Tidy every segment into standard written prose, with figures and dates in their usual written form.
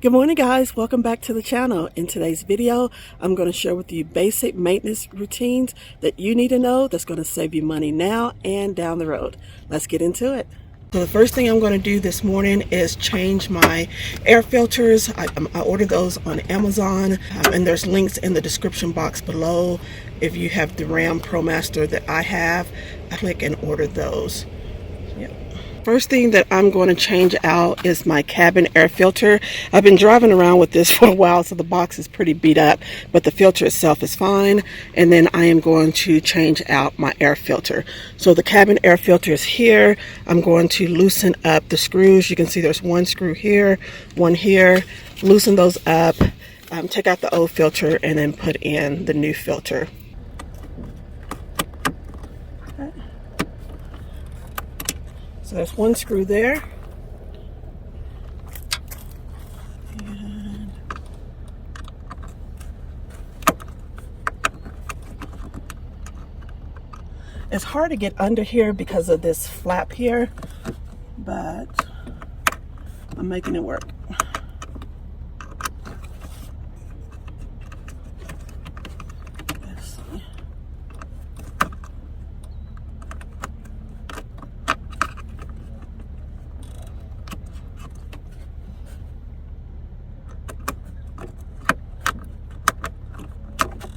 Good morning, guys. Welcome back to the channel. In today's video, I'm going to share with you basic maintenance routines that you need to know that's going to save you money now and down the road. Let's get into it. So the first thing I'm going to do this morning is change my air filters. I ordered those on Amazon, and there's links in the description box below. If you have the Ram ProMaster that I have, click and order those. Yep. First thing that I'm going to change out is my cabin air filter. I've been driving around with this for a while, so the box is pretty beat up, but the filter itself is fine. And then I am going to change out my air filter. So the cabin air filter is here. I'm going to loosen up the screws. You can see there's one screw here, one here. Loosen those up, take out the old filter, and then put in the new filter. So there's one screw there. And it's hard to get under here because of this flap here, but I'm making it work.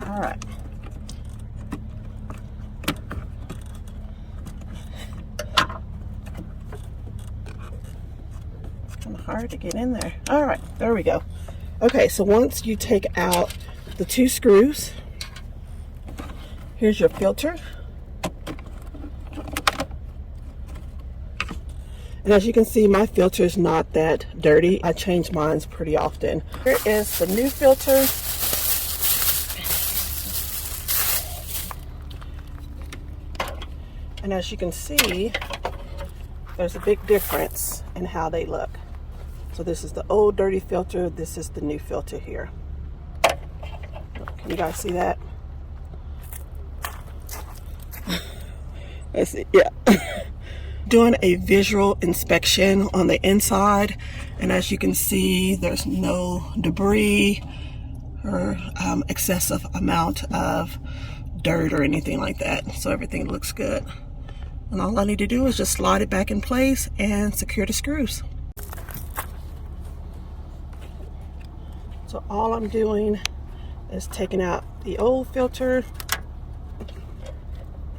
All right. It's kind of hard to get in there. All right, there we go. Okay, so once you take out the two screws, here's your filter. And as you can see, my filter is not that dirty. I change mine pretty often. Here is the new filter. And as you can see, there's a big difference in how they look. So this is the old dirty filter. This is the new filter here. Can you guys see that? Let's see, yeah. Doing a visual inspection on the inside. And as you can see, there's no debris or excessive amount of dirt or anything like that. So everything looks good. And all I need to do is just slide it back in place and secure the screws. So all I'm doing is taking out the old filter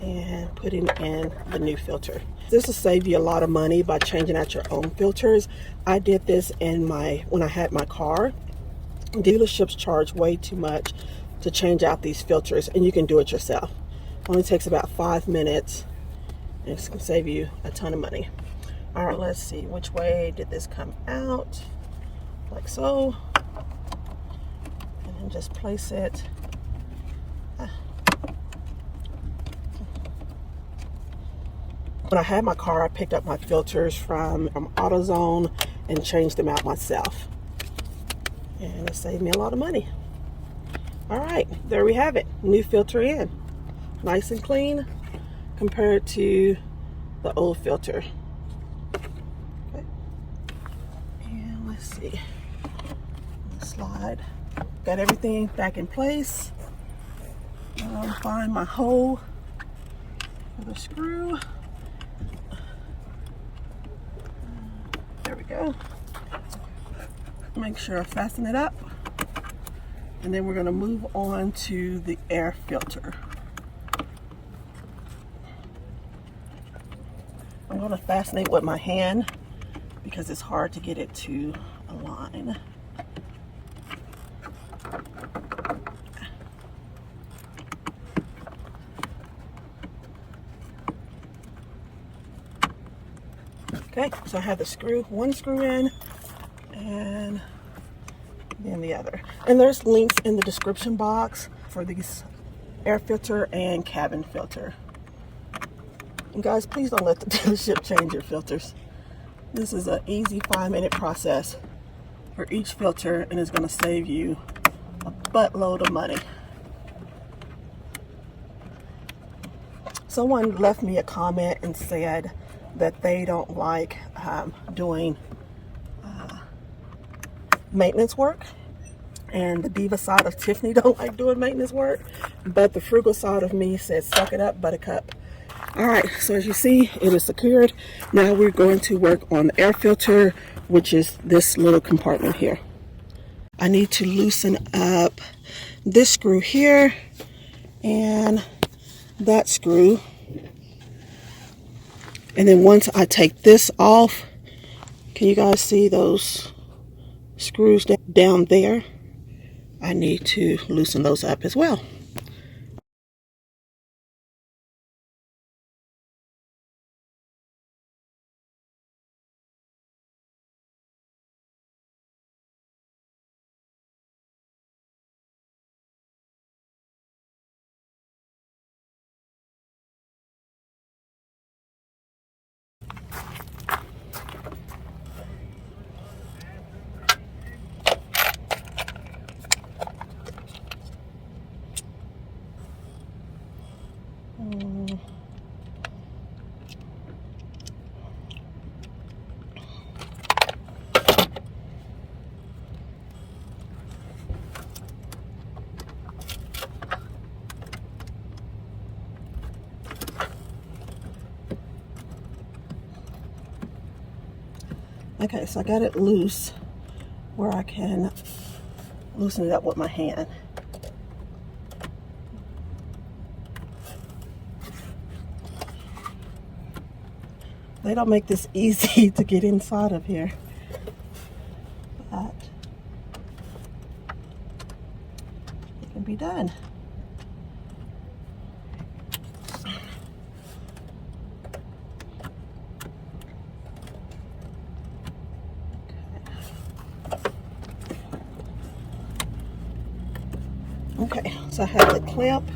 and putting in the new filter. This will save you a lot of money by changing out your own filters. I did this when I had my car. Dealerships charge way too much to change out these filters, and you can do it yourself. It only takes about 5 minutes. And it's going to save you a ton of money. All right, let's see. Which way did this come out? Like so. And then just place it. When I had my car, I picked up my filters from AutoZone and changed them out myself. And it saved me a lot of money. All right, there we have it. New filter in. Nice and clean compared to the old filter. Okay. And let's see. Slide. Got everything back in place. Find my hole for the screw. There we go. Make sure I fasten it up. And then we're going to move on to the air filter. I'm going to fasten it with my hand because it's hard to get it to align. Okay, so I have the screw, one screw in, and then the other. And there's links in the description box for these air filter and cabin filter. And guys, please don't let the dealership change your filters. This is an easy 5-minute process for each filter, and it's going to save you a buttload of money. Someone left me a comment and said that they don't like doing maintenance work. And the diva side of Tiffany don't like doing maintenance work. But the frugal side of me says, suck it up, buttercup. Alright, so as you see, it is secured. Now we're going to work on the air filter, which is this little compartment here. I need to loosen up this screw here and that screw. And then once I take this off, can you guys see those screws down there? I need to loosen those up as well. Okay, so I got it loose where I can loosen it up with my hand. They don't make this easy to get inside of here, but it can be done. Okay, so I have the clamp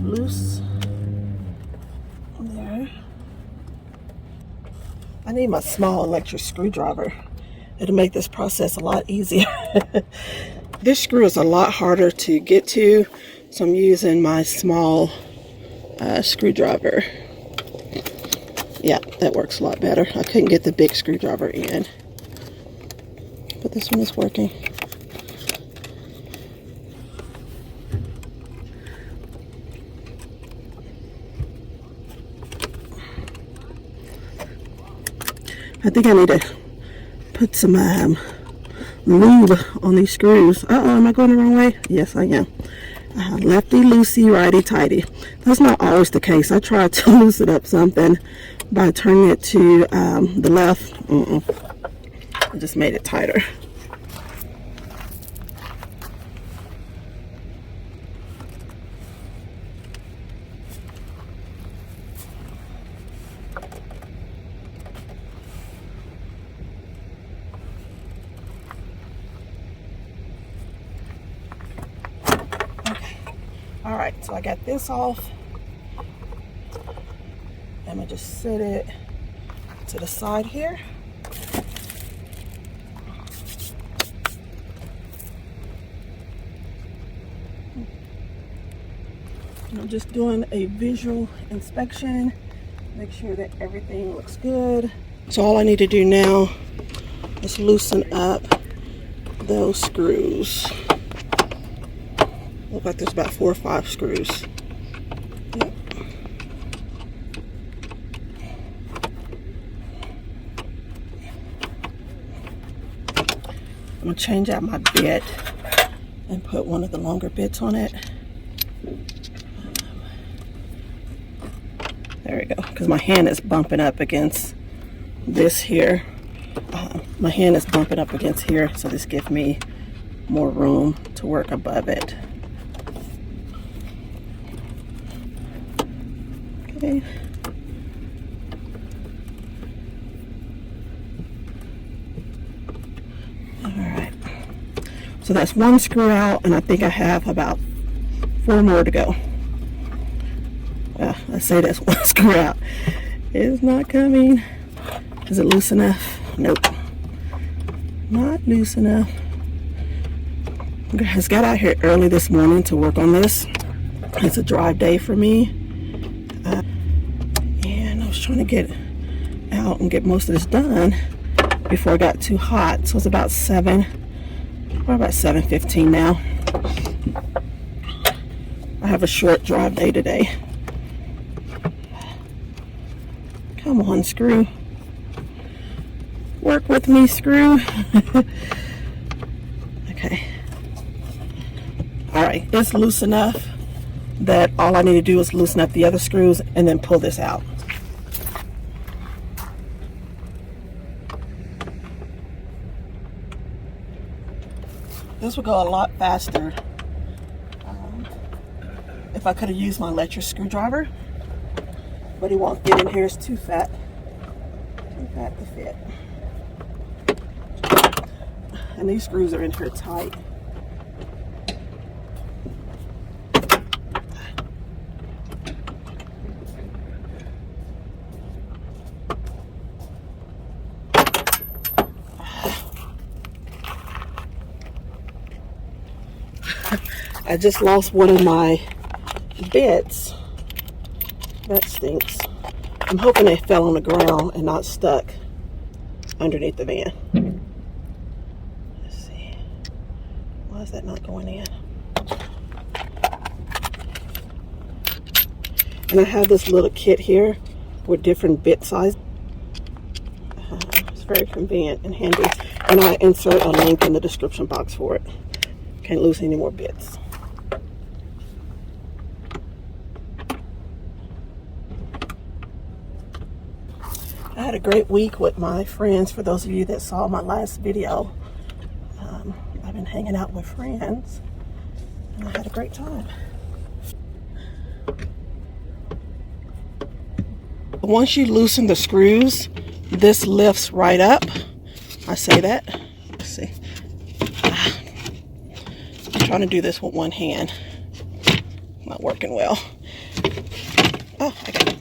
loose there. I need my small electric screwdriver. It'll make this process a lot easier. This screw is a lot harder to get to, so I'm using my small screwdriver. Yeah, that works a lot better. I couldn't get the big screwdriver in, but this one is working. I think I need to put some lube on these screws. Uh-oh, am I going the wrong way? Yes, I am. Lefty loosey, righty tighty. That's not always the case. I tried to loosen up something by turning it to the left. I just made it tighter. Alright, so I got this off. I'm going to just set it to the side here. I'm just doing a visual inspection, make sure that everything looks good. So all I need to do now is loosen up those screws. Look like there's about 4 or 5 screws. Yep. I'm going to change out my bit and put one of the longer bits on it. There we go, because my hand is bumping up against this here. My hand is bumping up against here, so this gives me more room to work above it. Okay. Alright. So that's 1 screw out, and I think I have about 4 more to go. I say that's 1 screw out. It's not coming. Is it loose enough? Nope. Not loose enough. I got out here early this morning to work on this. It's a drive day for me. And I was trying to get out and get most of this done before it got too hot. So it's about 7, we're about 7:15 now. I have a short drive day today. Come on, screw. Work with me, screw. Okay. Alright, it's loose enough that all I need to do is loosen up the other screws and then pull this out. This would go a lot faster if I could have used my electric screwdriver, but it won't fit in here. It's too fat to fit. And these screws are in here tight. I just lost one of my bits. That stinks. I'm hoping they fell on the ground and not stuck underneath the van. Let's see. Why is that not going in? And I have this little kit here with different bit sizes. It's very convenient and handy. And I insert a link in the description box for it. Can't lose any more bits. I had a great week with my friends. For those of you that saw my last video, I've been hanging out with friends and I had a great time. Once you loosen the screws, this lifts right up. I say that. Let's see. I'm trying to do this with one hand. Not working well. Oh, I got it.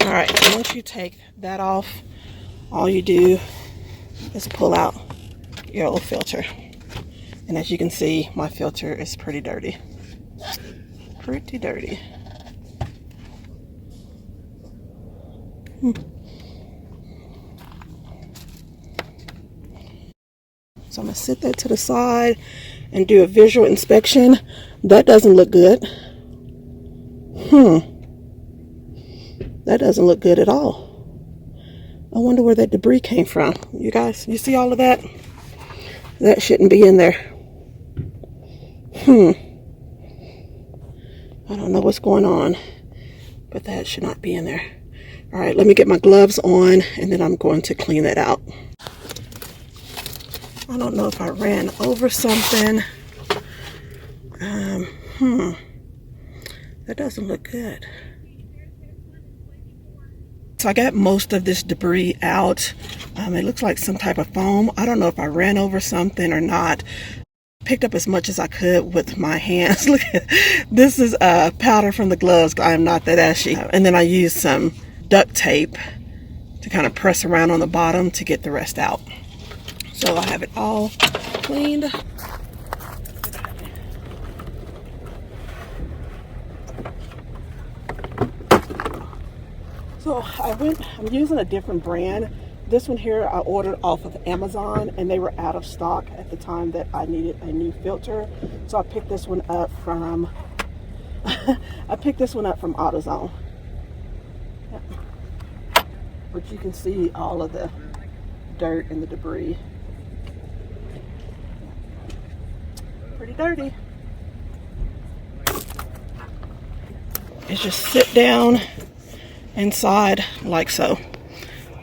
Alright, once you take that off, all you do is pull out your little filter. And as you can see, my filter is pretty dirty. Pretty dirty. So I'm going to sit that to the side and do a visual inspection. That doesn't look good. That doesn't look good at all. I wonder where that debris came from. You guys, you see all of that? That shouldn't be in there. I don't know what's going on, but that should not be in there. All right, let me get my gloves on and then I'm going to clean that out. I don't know if I ran over something. That doesn't look good. So I got most of this debris out. It looks like some type of foam. I don't know if I ran over something or not. Picked up as much as I could with my hands. Look at this is powder from the gloves. I am not that ashy. And then I used some duct tape to kind of press around on the bottom to get the rest out. So I have it all cleaned. So I'm using a different brand. This one here I ordered off of Amazon and they were out of stock at the time that I needed a new filter. So I picked this one up from AutoZone. Yep. But you can see all of the dirt and the debris. Pretty dirty. It's just sit down inside like so.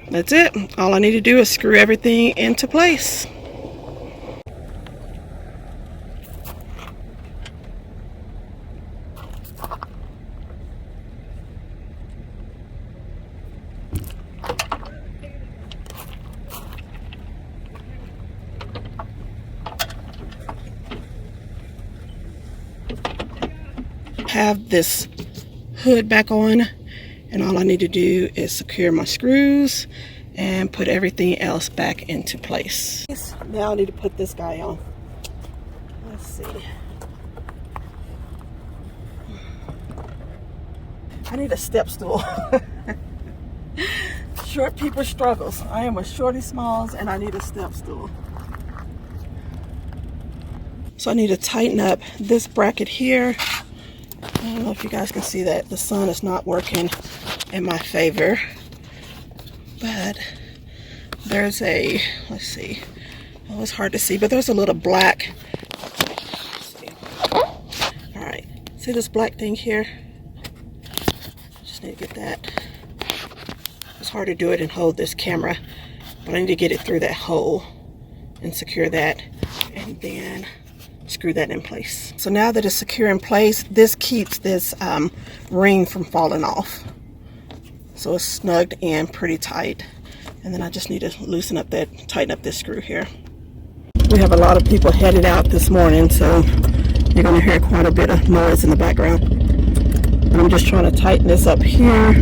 That's it. All I need to do is screw everything into place. Have this hood back on, and all I need to do is secure my screws and put everything else back into place. Now I need to put this guy on. Let's see. I need a step stool. Short people struggles. I am a shorty smalls and I need a step stool. So I need to tighten up this bracket here. I don't know if you guys can see that. The sun is not working in my favor. But there's a, let's see. Oh, it's hard to see, but there's a little black. Alright. See this black thing here? Just need to get that. It's hard to do it and hold this camera, but I need to get it through that hole and secure that, and then screw that in place. So now that it's secure in place, this keeps this ring from falling off. So it's snugged in pretty tight. And then I just need to loosen up that, tighten up this screw here. We have a lot of people headed out this morning, so you're gonna hear quite a bit of noise in the background. And I'm just trying to tighten this up here.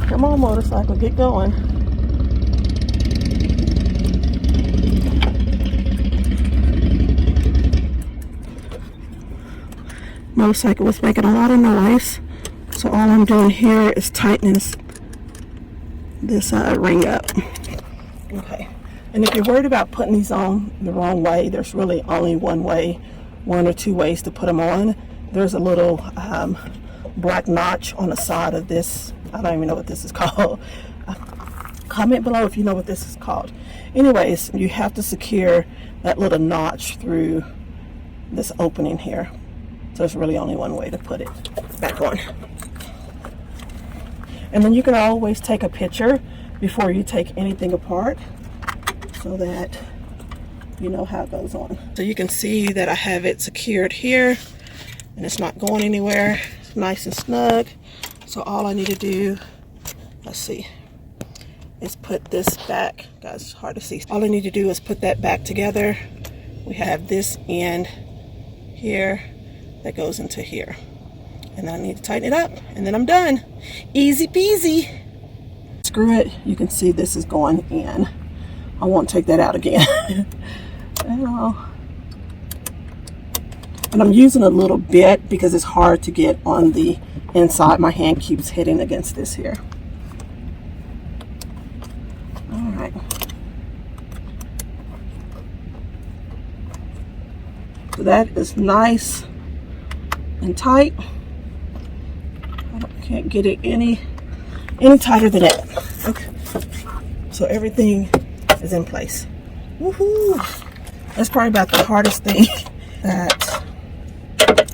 Come on, motorcycle, get going. Motorcycle was making a lot of noise, so all I'm doing here is tightening this ring up. Okay, and if you're worried about putting these on the wrong way, there's really only one way, one or two ways to put them on. There's a little black notch on the side of this. I don't even know what this is called. Comment below if you know what this is called. Anyways, you have to secure that little notch through this opening here. So there's really only one way to put it back on. And then you can always take a picture before you take anything apart so that you know how it goes on. So you can see that I have it secured here and it's not going anywhere. It's nice and snug. So all I need to do, let's see, is put this back. Guys, it's hard to see. All I need to do is put that back together. We have this end here that goes into here. And I need to tighten it up and then I'm done. Easy peasy. Screw it. You can see this is going in. I won't take that out again. And I'm using a little bit because it's hard to get on the inside. My hand keeps hitting against this here. All right. So that is nice and tight. I can't get it any tighter than that. Okay. So everything is in place. Woohoo! That's probably about the hardest thing that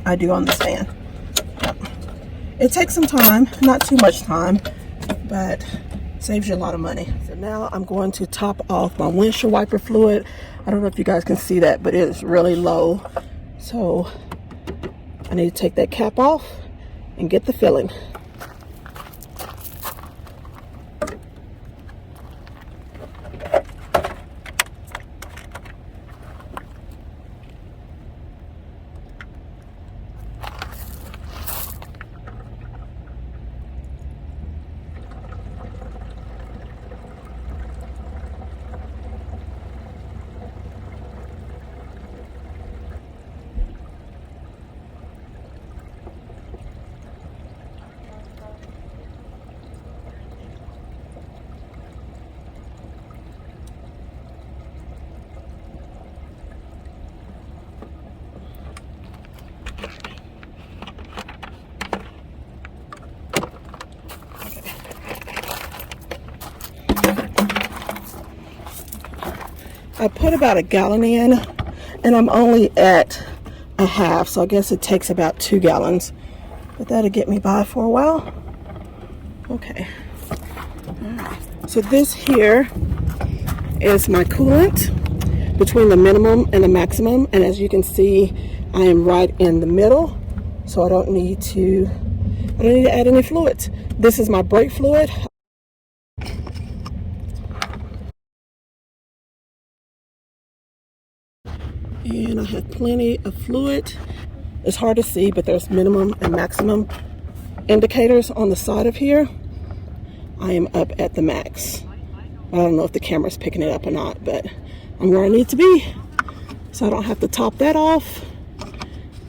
I do on this van. Yep. It takes some time, not too much time, but saves you a lot of money. So now I'm going to top off my windshield wiper fluid. I don't know if you guys can see that, but it is really low. So I need to take that cap off and get the filling. I put about a gallon in and I'm only at a half, so I guess it takes about 2 gallons, but that'll get me by for a while. Okay. All right. So this here is my coolant between the minimum and the maximum, and as you can see I am right in the middle, so I don't need to add any fluids. This is my brake fluid. And I have plenty of fluid. It's hard to see, but there's minimum and maximum indicators on the side of here. I am up at the max. I don't know if the camera's picking it up or not, but I'm where I need to be. So I don't have to top that off.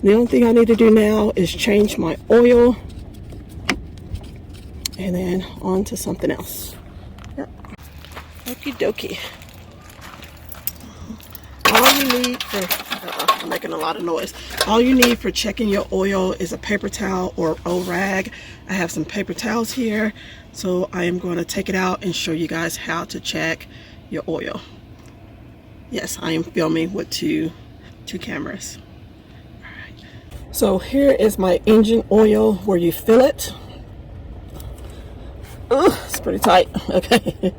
The only thing I need to do now is change my oil. and then on to something else. Yep. Okie dokie. All you need for, I'm making a lot of noise. All you need for checking your oil is a paper towel or old rag. I have some paper towels here, so I am going to take it out and show you guys how to check your oil. Yes, I am filming with two cameras. All right. So here is my engine oil where you fill it. It's pretty tight. Okay.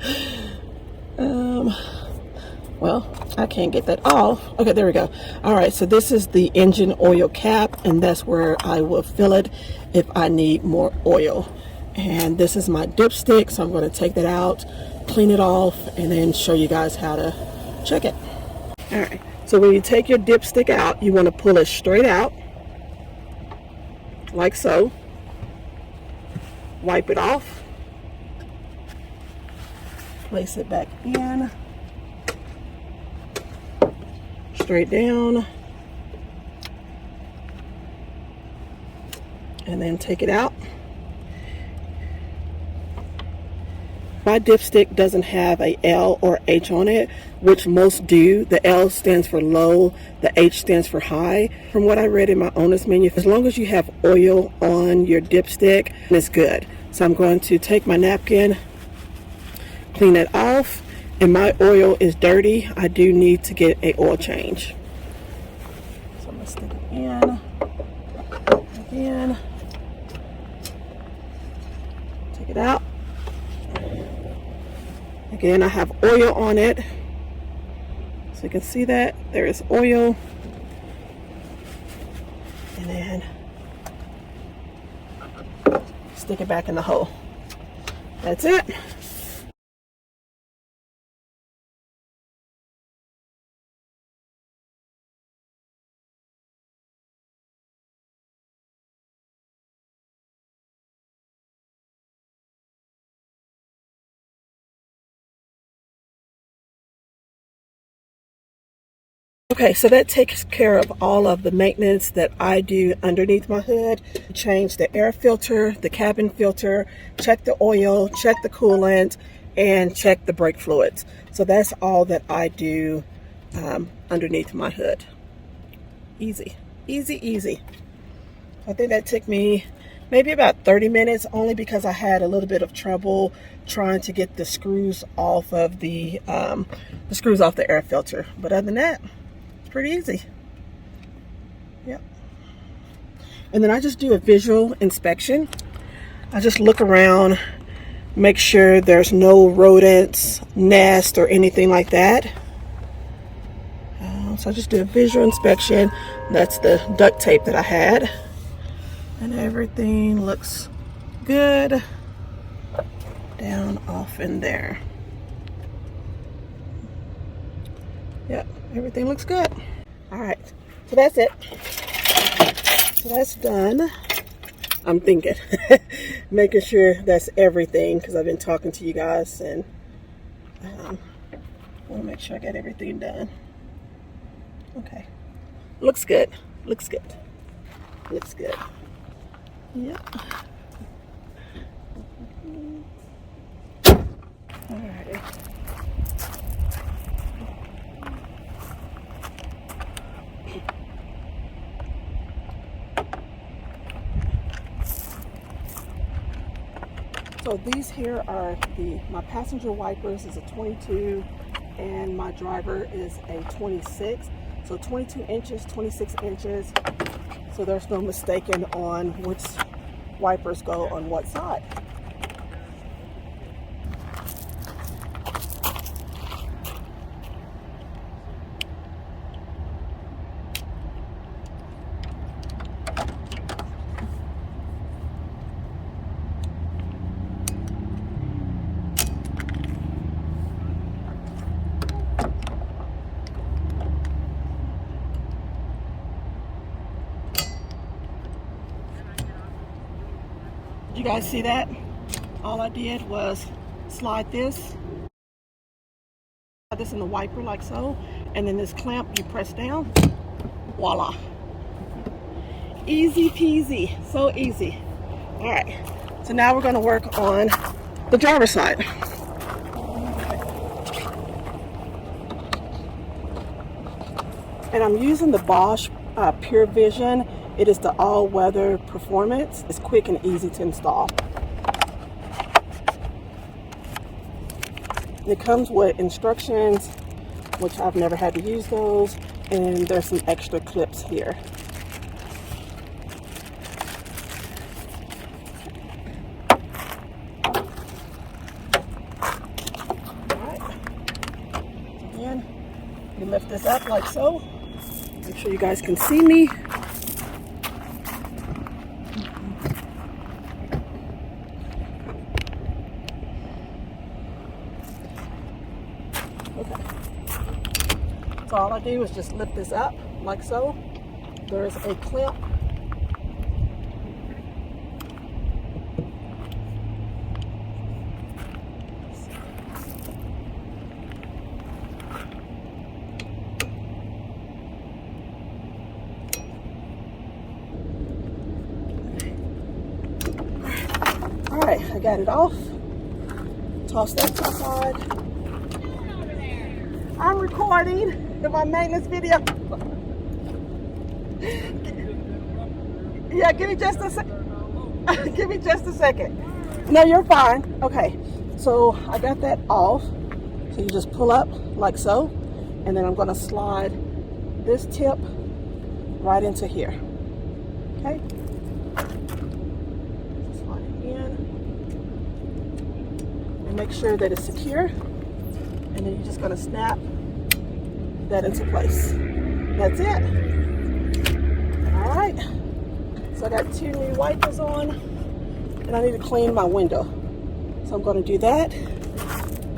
Well, I can't get that off. Okay, there we go. All right, so this is the engine oil cap, and that's where I will fill it if I need more oil. And this is my dipstick, so I'm going to take that out, clean it off, and then show you guys how to check it. All right, so when you take your dipstick out, you want to pull it straight out, like so. Wipe it off. Place it back in. Straight down, and then take it out. My dipstick doesn't have a L or H on it, which most do. The L stands for low, the H stands for high. From what I read in my owner's manual, as long as you have oil on your dipstick, it's good. So I'm going to take my napkin, clean it off. And my oil is dirty. I do need to get an oil change. So I'm going to stick it in. Again. Take it out. Again, I have oil on it. So you can see that. There is oil. And then stick it back in the hole. That's it. Okay, so that takes care of all of the maintenance that I do underneath my hood. Change the air filter, the cabin filter, check the oil, check the coolant, and check the brake fluids. So that's all that I do underneath my hood. Easy, easy, easy. I think that took me maybe about 30 minutes, only because I had a little bit of trouble trying to get the screws off of the screws off the air filter. But other than that, pretty easy. Yep. And then I just do a visual inspection. I just look around, make sure there's no rodents, nests, or anything like that. So I just do a visual inspection. That's the duct tape that I had. And everything looks good down off in there. Yep, everything looks good. All right, so that's it. So that's done. I'm thinking, making sure that's everything, because I've been talking to you guys, and I want to make sure I got everything done. Okay, looks good. Looks good. Looks good. Yep. All right. So these here are my passenger wipers is a 22 and my driver is a 26. So 22 inches, 26 inches. So there's no mistaking on which wipers go on what side. You guys see that? All I did was slide this in the wiper like so, and then this clamp you press down. Voila. Easy peasy, so easy. All right, So now we're going to work on the driver's side. And I'm using the Bosch Pure Vision. It is the all-weather performance. It's quick and easy to install. It comes with instructions, which I've never had to use those, and there's some extra clips here. You lift this up like so. Make sure you guys can see me. Okay. So all I do is just lift this up like so. There's a clamp. Alright, I got it off. Toss that to the side. I'm recording in my maintenance video. Yeah, give me just a second. Give me just a second. No, you're fine. Okay, so I got that off. So you just pull up like so. And then I'm going to slide this tip right into here. Okay? Make sure that it's secure, and then you're just going to snap that into place. That's it. All right, so I got 2 new wipers on, and I need to clean my window, so I'm going to do that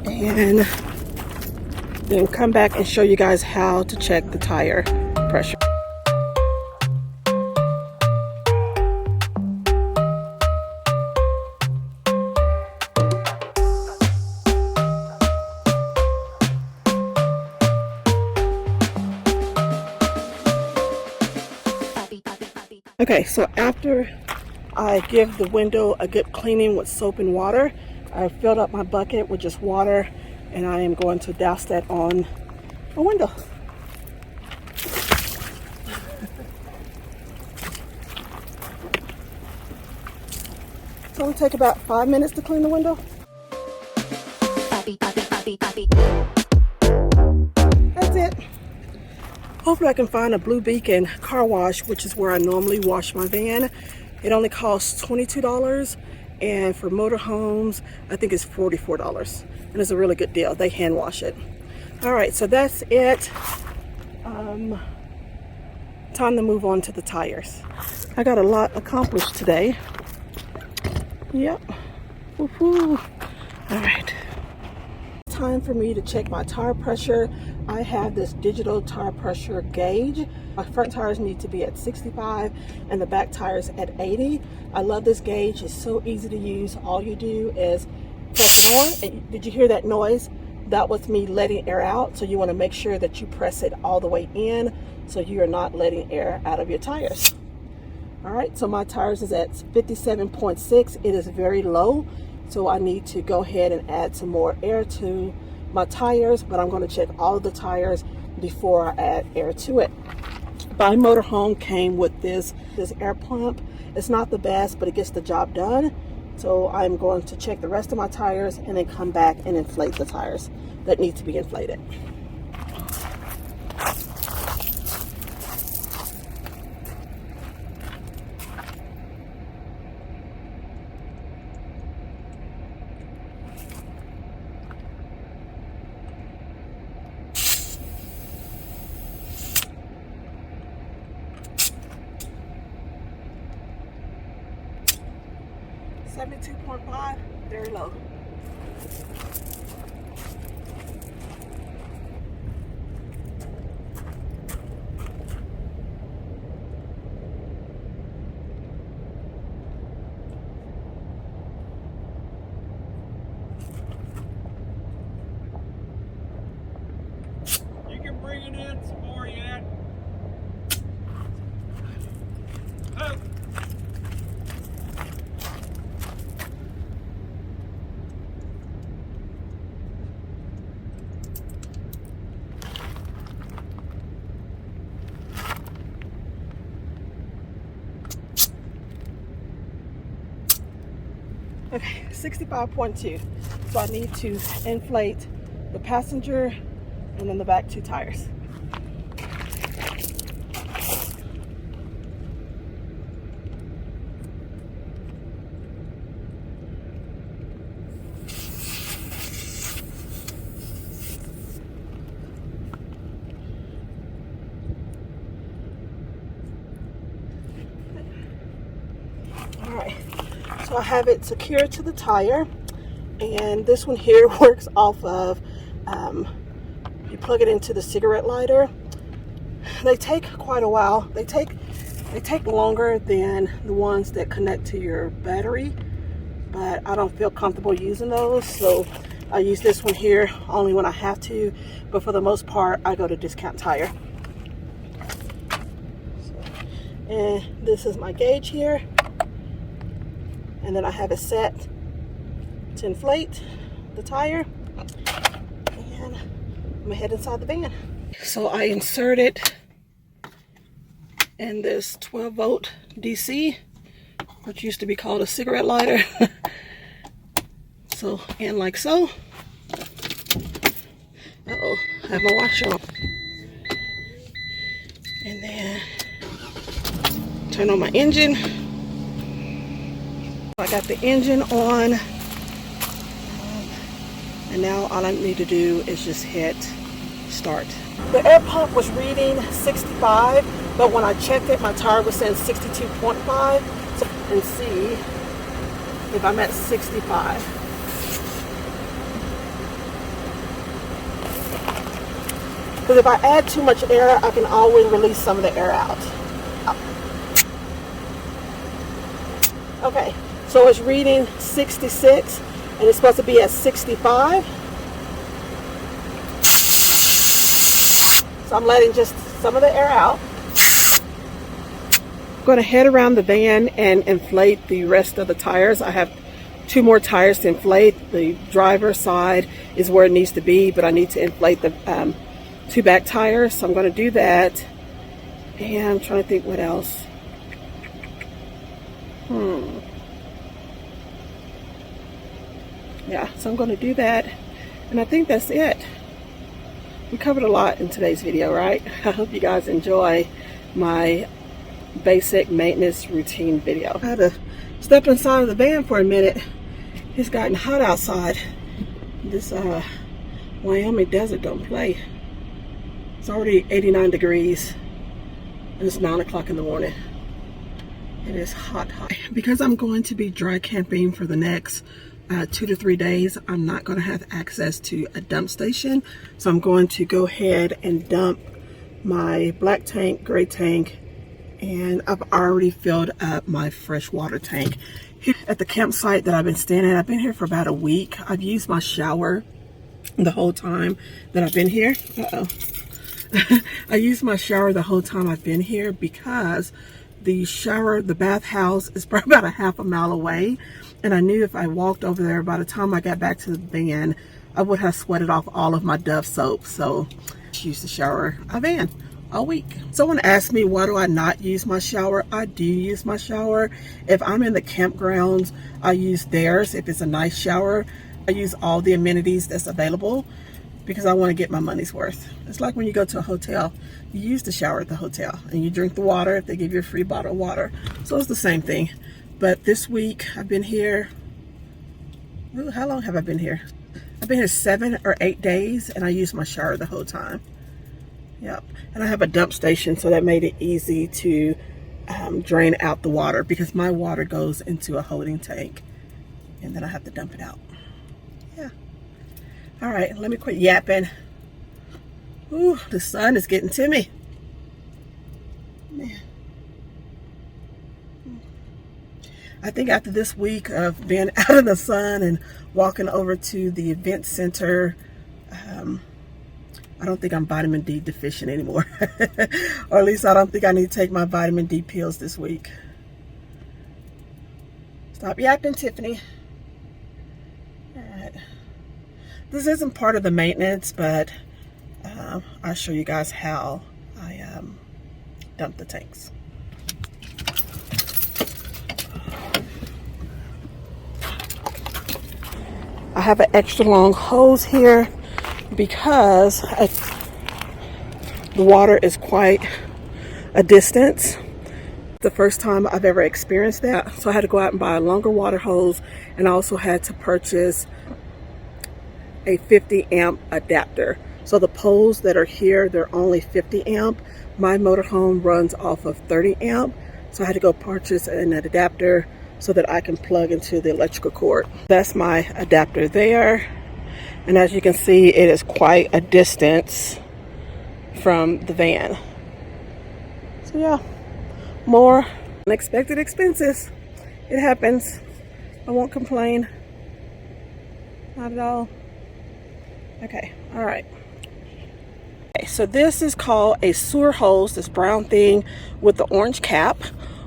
and then come back and show you guys how to check the tire pressure. Okay, so after I give the window a good cleaning with soap and water, I filled up my bucket with just water, and I am going to douse that on my window. It's only take about 5 minutes to clean the window. That's it. Hopefully I can find a Blue Beacon car wash, which is where I normally wash my van. It only costs $22, and for motorhomes, I think it's $44. And it's a really good deal. They hand wash it. All right, so that's it. Time to move on to the tires. I got a lot accomplished today. Yep. Woohoo. All right. Time for me to check my tire pressure. I have this digital tire pressure gauge. My front tires need to be at 65 and the back tires at 80. I love this gauge. It's so easy to use. All you do is press it on. And did you hear that noise? That was me letting air out. So you want to make sure that you press it all the way in so you are not letting air out of your tires. All right, so my tires is at 57.6. It is very low. So I need to go ahead and add some more air to my tires, but I'm going to check all of the tires before I add air to it. My motorhome came with this air pump. It's not the best, but it gets the job done. So I'm going to check the rest of my tires and then come back and inflate the tires that need to be inflated. .5, very low. You can bring it in some more yet. Oh. Okay, 65.2. So I need to inflate the passenger and then the back two tires. All right, so I have it secured to the tire, and this one here works off of, you plug it into the cigarette lighter. They take quite a while. They take longer than the ones that connect to your battery, but I don't feel comfortable using those, so I use this one here only when I have to, but for the most part I go to Discount Tire. And this is my gauge here, and then I have it set to inflate the tire, and I'm gonna head inside the van. So I inserted in this 12-volt DC, which used to be called a cigarette lighter. So, and like so. Uh-oh, I have my watch on. And then turn on my engine. I got the engine on, and now all I need to do is just hit start. The air pump was reading 65, but when I checked it, my tire was saying 62.5. So, and see if I'm at 65. Because if I add too much air, I can always release some of the air out. Okay, so it's reading 66, and it's supposed to be at 65. So I'm letting just some of the air out. I'm going to head around the van and inflate the rest of the tires. I have 2 more tires to inflate. The driver's side is where it needs to be, but I need to inflate the 2 back tires. So I'm going to do that. And I'm trying to think what else. Yeah, so I'm going to do that. And I think that's it. We covered a lot in today's video, right? I hope you guys enjoy my basic maintenance routine video. I had to step inside of the van for a minute. It's gotten hot outside. This Wyoming desert don't play. It's already 89 degrees and it's 9 o'clock in the morning. It is hot. Because I'm going to be dry camping for the next 2 to 3 days, I'm not going to have access to a dump station, so I'm going to go ahead and dump my black tank, gray tank, and I've already filled up my fresh water tank. Here at the campsite that I've been staying at, I've been here for about a week. I've used my shower the whole time that I've been here. I used my shower the whole time I've been here because the bathhouse is probably about a half a mile away. And I knew if I walked over there, by the time I got back to the van, I would have sweated off all of my Dove soap. So I used to shower a van all week. Someone asked me, why do I not use my shower? I do use my shower. If I'm in the campgrounds, I use theirs. If it's a nice shower, I use all the amenities that's available because I want to get my money's worth. It's like when you go to a hotel, you use the shower at the hotel and you drink the water if they give you a free bottle of water. So it's the same thing. But this week I've been here, how long have I been here? I've been here 7 or 8 days and I used my shower the whole time. Yep. And I have a dump station, so that made it easy to drain out the water because my water goes into a holding tank and then I have to dump it out. Yeah. All right, let me quit yapping. Ooh, the sun is getting to me. Man. I think after this week of being out in the sun and walking over to the event center, I don't think I'm vitamin D deficient anymore. Or at least I don't think I need to take my vitamin D pills this week. Stop yapping, Tiffany. All right. This isn't part of the maintenance, but I'll show you guys how I dump the tanks. have an extra long hose here because the water is quite a distance. The first time I've ever experienced that, so I had to go out and buy a longer water hose, and I also had to purchase a 50 amp adapter. So the poles that are here, they're only 50 amp. My motorhome runs off of 30 amp, so I had to go purchase an adapter so that I can plug into the electrical cord. That's my adapter there, and as you can see, it is quite a distance from the van. So yeah, more unexpected expenses. It happens. I won't complain. Not at all. Okay, all right. Okay, so this is called a sewer hose, this brown thing with the orange cap.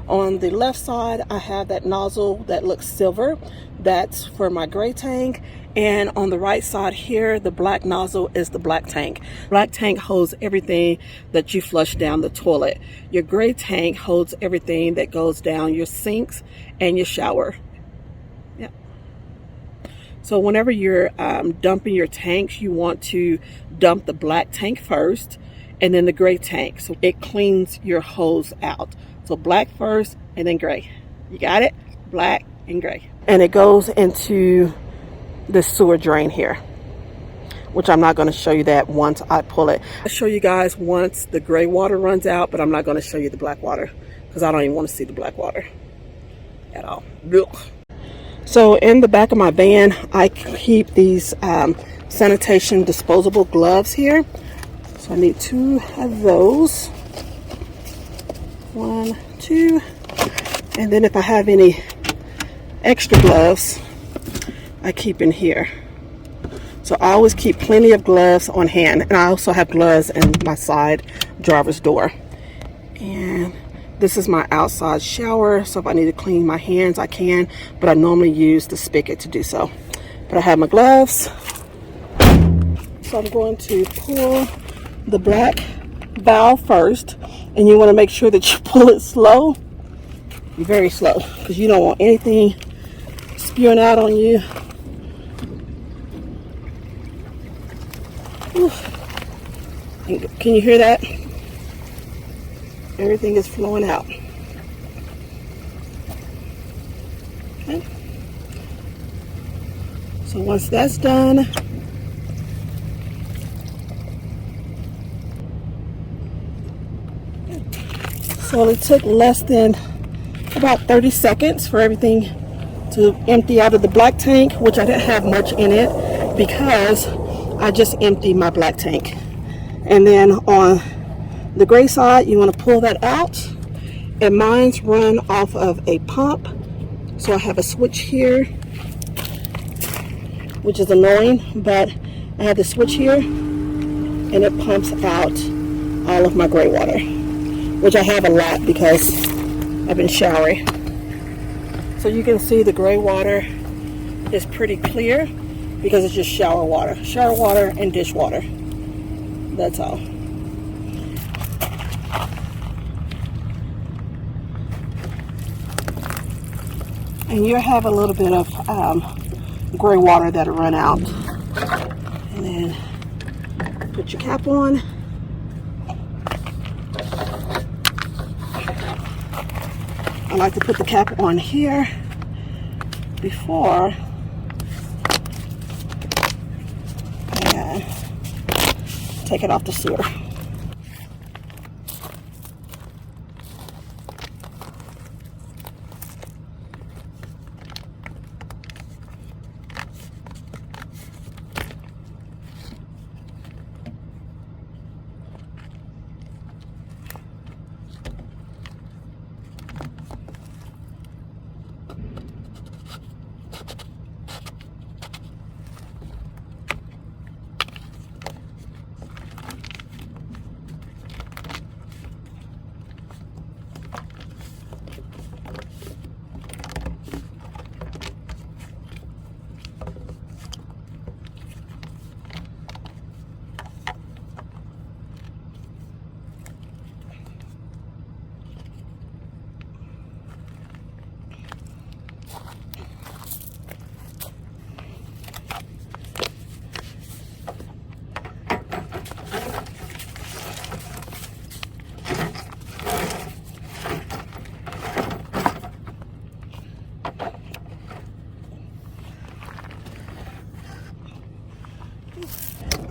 On the left side, I have that nozzle that looks silver. That's for my gray tank. And on the right side here, the black nozzle is the black tank. Black tank holds everything that you flush down the toilet. Your gray tank holds everything that goes down your sinks and your shower. Yeah. So whenever you're dumping your tanks, you want to dump the black tank first and then the gray tank. So it cleans your hose out. So black first and then gray. You got it? Black and gray. And it goes into the sewer drain here, which I'm not going to show you that once I pull it. I'll show you guys once the gray water runs out, but I'm not going to show you the black water because I don't even want to see the black water at all. Ugh. So in the back of my van, I keep these sanitation disposable gloves here. So I need 2 of those. 1, 2. And then if I have any extra gloves, I keep in here. So I always keep plenty of gloves on hand. And I also have gloves in my side driver's door. And this is my outside shower, so if I need to clean my hands, I can, but I normally use the spigot to do so. But I have my gloves. So I'm going to pull the black valve first, and you want to make sure that you pull it slow, very slow, because you don't want anything spewing out on you. Can you hear that? Everything is flowing out. Okay. So once that's done, so it took less than about 30 seconds for everything to empty out of the black tank, which I didn't have much in it because I just emptied my black tank. And then on the gray side, you want to pull that out, and mine's run off of a pump. So I have a switch here, which is annoying, but I have the switch here, and it pumps out all of my gray water, which I have a lot because I've been showering. So you can see the gray water is pretty clear because it's just shower water and dishwater. That's all. And you'll have a little bit of gray water that'll run out. And then put your cap on. I like to put the cap on here before and take it off the sewer.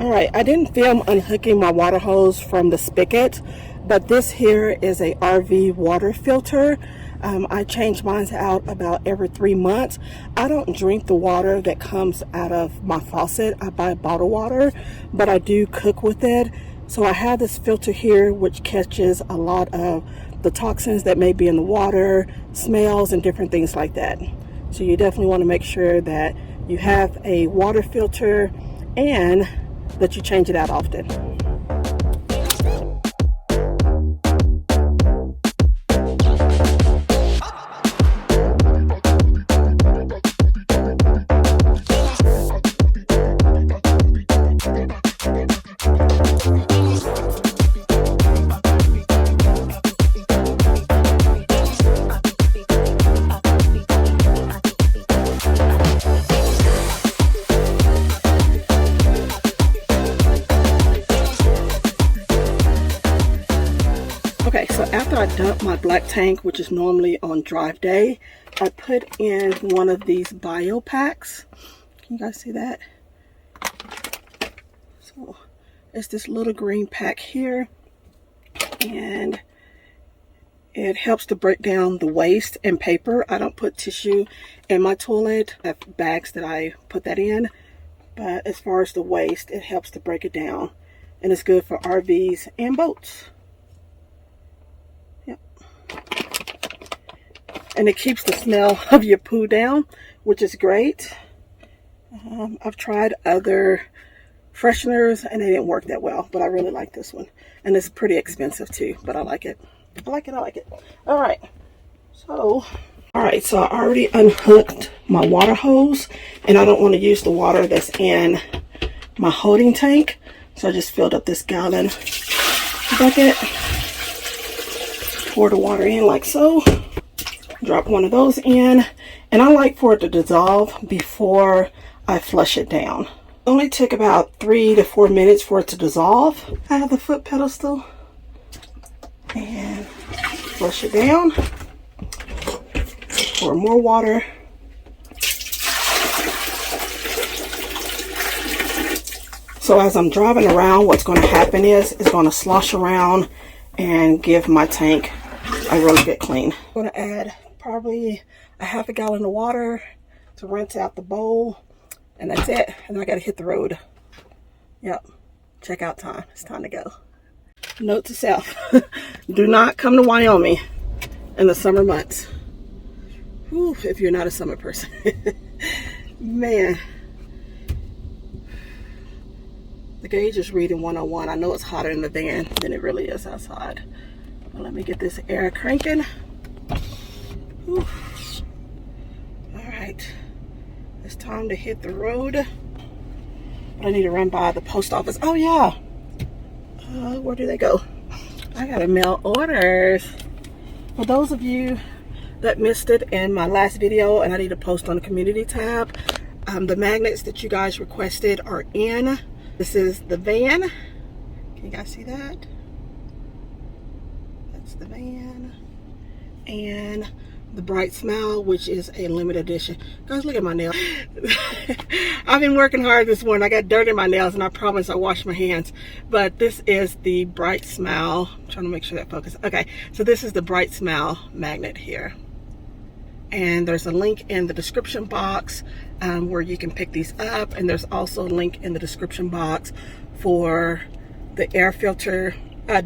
All right, I didn't film unhooking my water hose from the spigot, but this here is a RV water filter. I change mine out about every 3 months. I don't drink the water that comes out of my faucet. I buy bottled water, but I do cook with it. So I have this filter here which catches a lot of the toxins that may be in the water, smells, and different things like that. So you definitely want to make sure that you have a water filter and that you change it out often. Okay, so after I dump my black tank, which is normally on drive day, I put in one of these bio packs. Can you guys see that? So it's this little green pack here, and it helps to break down the waste and paper. I don't put tissue in my toilet. I have bags that I put that in, but as far as the waste, it helps to break it down, and it's good for RVs and boats. And it keeps the smell of your poo down, which is great. I've tried other fresheners and they didn't work that well, but I really like this one. And it's pretty expensive too, but I like it. I like it. All right, so I already unhooked my water hose, and I don't want to use the water that's in my holding tank. So I just filled up this gallon bucket, pour the water in like so. Drop one of those in, and I like for it to dissolve before I flush it down. It only took about 3 to 4 minutes for it to dissolve. I have the foot pedestal and flush it down. Pour more water. So as I'm driving around, what's going to happen is it's going to slosh around and give my tank a really good clean. I'm going to add probably a half a gallon of water to rinse out the bowl, and that's it. And then I got to hit the road. Yep, checkout time. It's time to go. Note to self: do not come to Wyoming in the summer months. Whew, if you're not a summer person. Man, the gauge is reading 101. I know it's hotter in the van than it really is outside. Well, let me get this air cranking. Whew. All right, it's time to hit the road. I need to run by the post office. Oh yeah, where do they go? I gotta mail orders. For those of you that missed it in my last video, and I need to post on the community tab, the magnets that you guys requested are in. This is the van. Can you guys see that? That's the van. And the Bright Smile, which is a limited edition. Guys, look at my nails. I've been working hard this morning. I got dirt in my nails, and I promise I washed my hands. But this is the Bright Smile. I'm trying to make sure that focuses. Okay, so this is the Bright Smile magnet here. And there's a link in the description box where you can pick these up. And there's also a link in the description box for the air filter,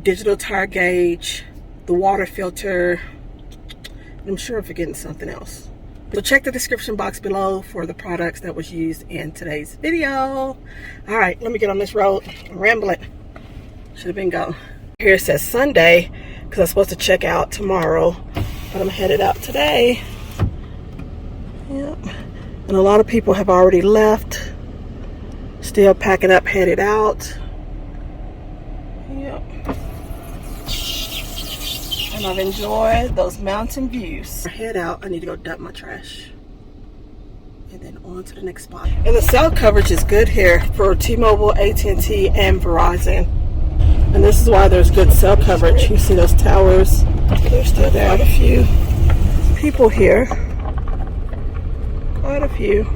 digital tire gauge, the water filter. I'm sure I'm forgetting something else. So check the description box below for the products that was used in today's video. All right, let me get on this road. I'm rambling. Should have been gone. Here it says Sunday because I'm supposed to check out tomorrow, but I'm headed out today. Yep. And a lot of people have already left. Still packing up, headed out. Yep. And I've enjoyed those mountain views. Head out, I need to go dump my trash. And then on to the next spot. And the cell coverage is good here for T-Mobile, AT&T, and Verizon. And this is why there's good cell coverage. You see those towers? There's still quite a few people here. Quite a few.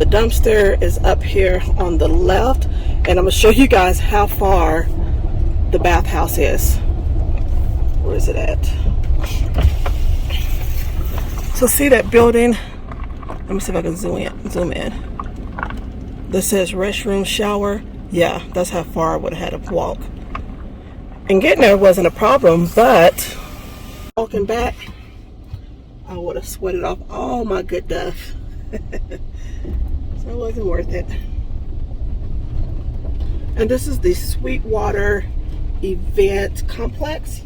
The dumpster is up here on the left, and I'm gonna show you guys how far the bathhouse is. Where is it at? So see that building? Let me see if I can zoom in. This says restroom, shower. Yeah, that's how far I would have had to walk. And getting there wasn't a problem, but walking back, I would have sweated off all my good stuff. So it wasn't worth it. And this is the Sweetwater Event Complex.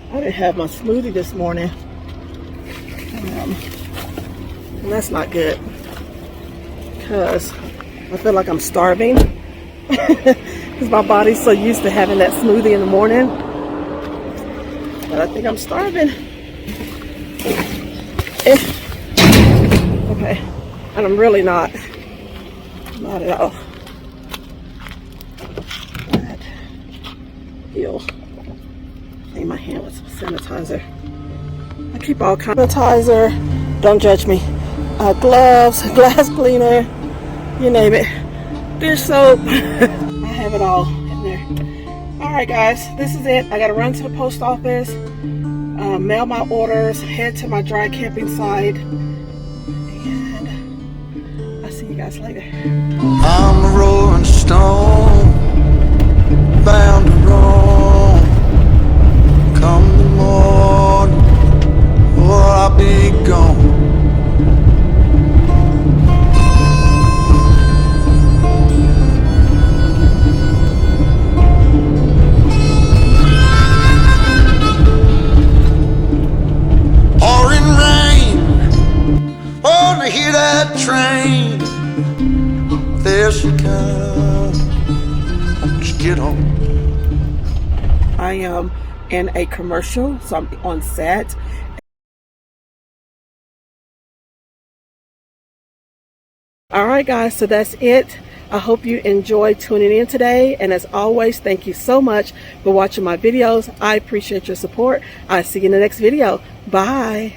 I didn't have my smoothie this morning. And that's not good, because I feel like I'm starving. Because my body's so used to having that smoothie in the morning. But I think I'm starving. Okay. And I'm really not. Not at all. But, ew. Clean my hand with some sanitizer. I keep all kinds of sanitizer. Don't judge me. Gloves, glass cleaner, you name it. Dish soap. I have it all in there. Alright guys, this is it. I gotta run to the post office, mail my orders, head to my dry camping site, and I'll see you guys later. I'm a rolling stone, bound to roam. Come the morning, or I'll be gone. I hear that train, there she comes, just get on. I am in a commercial, so I'm on set. Alright guys, so that's it. I hope you enjoyed tuning in today, and as always, thank you so much for watching my videos. I appreciate your support. I'll see you in the next video. Bye.